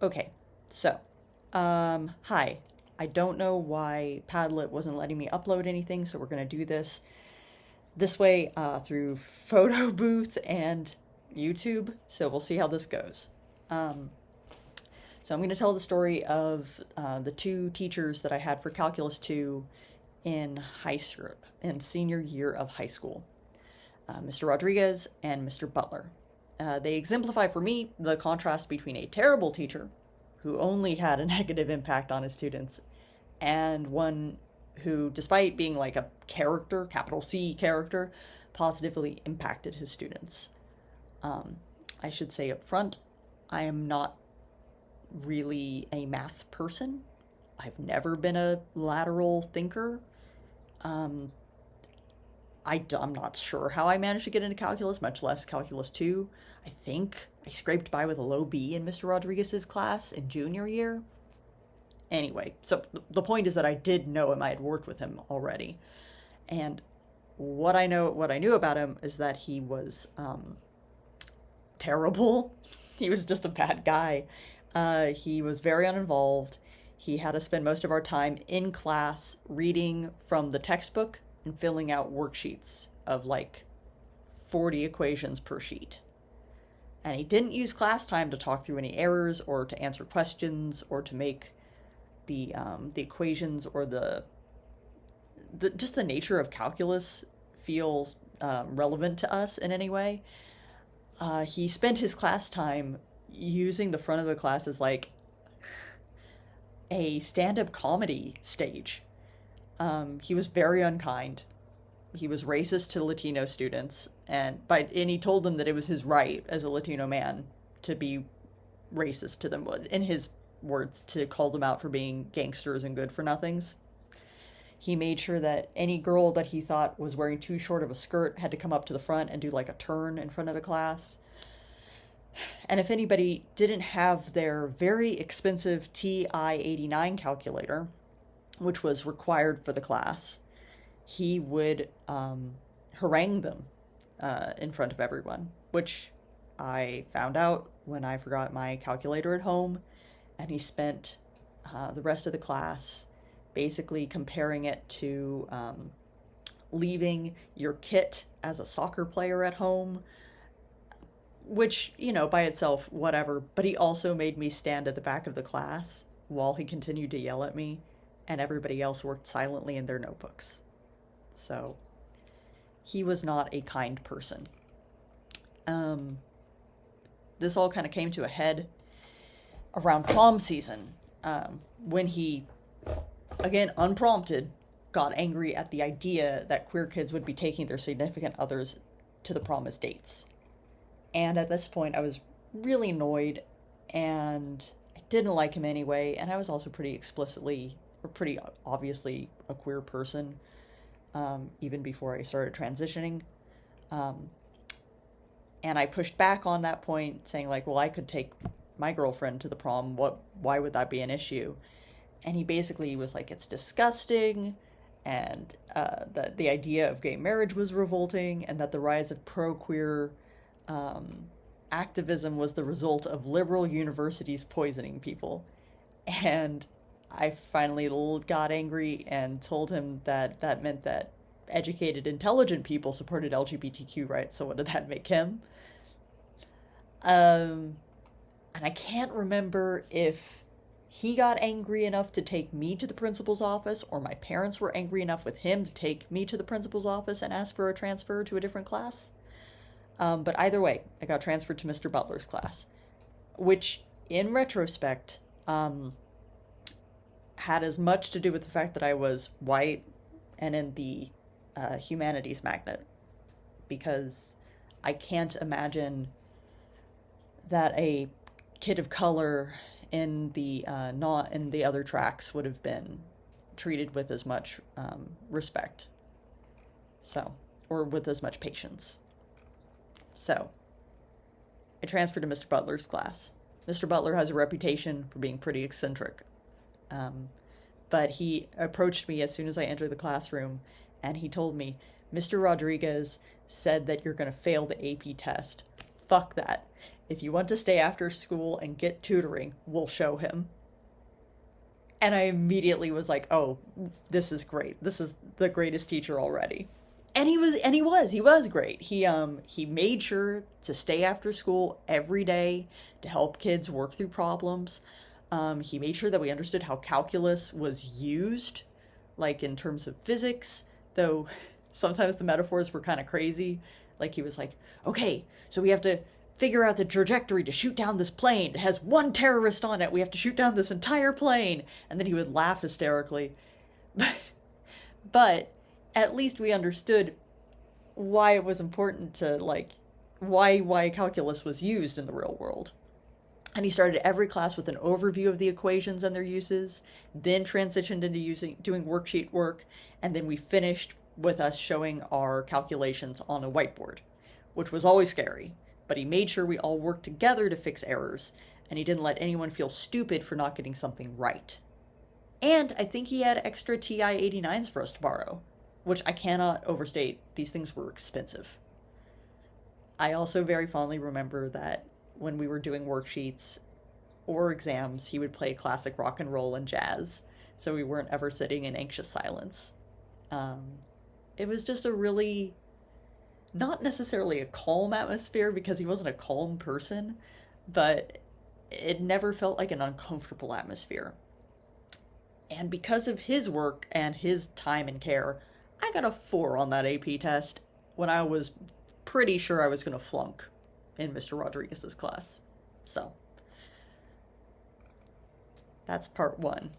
Okay, so, hi. I don't know why Padlet wasn't letting me upload anything, so we're gonna do this way through Photo Booth and YouTube. So we'll see how this goes. Um, so I'm gonna tell the story of the two teachers that I had for Calculus 2 in high school, in senior year of high school, Mr. Rodriguez and Mr. Butler. They exemplify for me the contrast between a terrible teacher who only had a negative impact on his students and one who, despite being like a character, capital C character, positively impacted his students. Um, I should say up front, I am not really a math person. I've never been a lateral thinker. Um, I'm not sure how I managed to get into calculus, much less calculus 2. I think I scraped by with a low B in Mr. Rodriguez's class in junior year. Anyway, so the point is that I did know him. I had worked with him already. And what I knew about him is that he was terrible. He was just a bad guy. He was very uninvolved. He had to spend most of our time in class reading from the textbook and filling out worksheets of like 40 equations per sheet. And he didn't use class time to talk through any errors or to answer questions or to make the equations or the just the nature of calculus feels relevant to us in any way. He spent his class time using the front of the class as like a stand-up comedy stage. He was very unkind. He was racist to Latino students, and he told them that it was his right as a Latino man to be racist to them. In his words, to call them out for being gangsters and good for nothings. He made sure that any girl that he thought was wearing too short of a skirt had to come up to the front and do like a turn in front of the class. And if anybody didn't have their very expensive TI-89 calculator, which was required for the class, he would harangue them in front of everyone, which I found out when I forgot my calculator at home, and he spent the rest of the class basically comparing it to leaving your kit as a soccer player at home, which, by itself, whatever. But he also made me stand at the back of the class while he continued to yell at me, and everybody else worked silently in their notebooks. So he was not a kind person. This all kind of came to a head around prom season, when he, again unprompted, got angry at the idea that queer kids would be taking their significant others to the prom as dates. And at this point, I was really annoyed, and I didn't like him anyway, and I was also pretty obviously a queer person, even before I started transitioning. And I pushed back on that point, saying like, well, I could take my girlfriend to the prom. Why would that be an issue? And he basically was like, it's disgusting, and that the idea of gay marriage was revolting, and that the rise of pro-queer activism was the result of liberal universities poisoning people. And I finally got angry and told him that that meant that educated, intelligent people supported LGBTQ rights, so what did that make him? And I can't remember if he got angry enough to take me to the principal's office, or my parents were angry enough with him to take me to the principal's office and ask for a transfer to a different class. But either way, I got transferred to Mr. Butler's class, which, in retrospect, had as much to do with the fact that I was white and in the humanities magnet, because I can't imagine that a kid of color in the not in the other tracks would have been treated with as much respect, or with as much patience. So I transferred to Mr. Butler's class. Mr. Butler has a reputation for being pretty eccentric. But he approached me as soon as I entered the classroom, and he told me, Mr. Rodriguez said that you're going to fail the AP test fuck that. If you want to stay after school and get tutoring, we'll show him. And I immediately was like, oh, this is great. This is the greatest teacher already. And he was great. He made sure to stay after school every day to help kids work through problems. He made sure that we understood how calculus was used, like in terms of physics, though sometimes the metaphors were kind of crazy. Like he was like, okay, so we have to figure out the trajectory to shoot down this plane. It has one terrorist on it. We have to shoot down this entire plane. And then he would laugh hysterically. But at least we understood why it was important to, like, why calculus was used in the real world. And he started every class with an overview of the equations and their uses, then transitioned into doing worksheet work, and then we finished with us showing our calculations on a whiteboard, which was always scary. But he made sure we all worked together to fix errors, and he didn't let anyone feel stupid for not getting something right. And I think he had extra TI 89s for us to borrow, which I cannot overstate. These things were expensive. I also very fondly remember that when we were doing worksheets or exams, he would play classic rock and roll and jazz, so we weren't ever sitting in anxious silence. It was just a really, not necessarily a calm atmosphere because he wasn't a calm person, but it never felt like an uncomfortable atmosphere. And because of his work and his time and care, I got a 4 on that AP test when I was pretty sure I was going to flunk in Mr. Rodriguez's class. So, that's part 1.